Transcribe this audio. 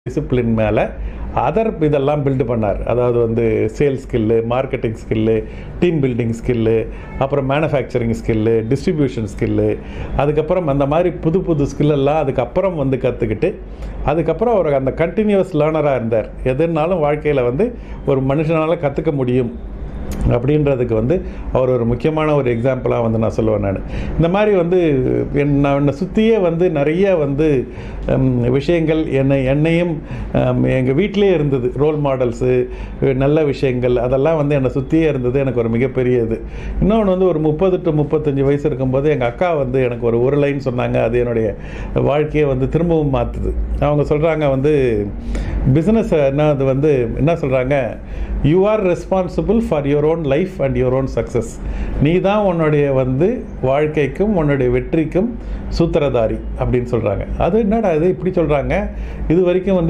Discipline மேலே other இதெல்லாம் build பண்ணார். அதாவது வந்து sales skill, marketing skill, team building skill, அப்புறம் மேனுஃபேக்சரிங் ஸ்கில்லு, டிஸ்ட்ரிபியூஷன் ஸ்கில்லு, அதுக்கப்புறம் அந்த மாதிரி புது புது ஸ்கில்லெல்லாம் அதுக்கப்புறம் வந்து கற்றுக்கிட்டு அதுக்கப்புறம் அவர் அந்த கண்டினியூஸ் லேர்னராக இருந்தார். எதுனாலும் வாழ்க்கையில் வந்து ஒரு மனுஷனால் கற்றுக்க முடியும் அப்படின்றதுக்கு வந்து அவர் ஒரு முக்கியமான ஒரு எக்ஸாம்பிளாக வந்து நான் சொல்லுவேன். நான் இந்த மாதிரி வந்து என்னை சுற்றியே வந்து நிறைய வந்து விஷயங்கள் என்னையும் எங்கள் வீட்டிலே இருந்தது. ரோல் மாடல்ஸு, நல்ல விஷயங்கள் அதெல்லாம் வந்து என்னை சுற்றியே இருந்தது. எனக்கு ஒரு மிகப்பெரிய இது. இன்னொன்று வந்து ஒரு 30 to 35 வயசு இருக்கும்போது எங்கள் அக்கா வந்து எனக்கு ஒரு லைன் சொன்னாங்க. அது என்னுடைய வாழ்க்கையை வந்து திரும்பவும் மாற்றுது. அவங்க சொல்கிறாங்க வந்து பிஸ்னஸ் அது வந்து என்ன சொல்கிறாங்க, you are responsible for your own life and your own success. நீ தான் உன்னுடைய வந்து வாழ்க்கைக்கும் உன்னுடைய வெற்றிக்கும் சூத்திரதாரி அப்படின்னு சொல்கிறாங்க. அது என்னடா இது இப்படி சொல்கிறாங்க, இது வரைக்கும் வந்து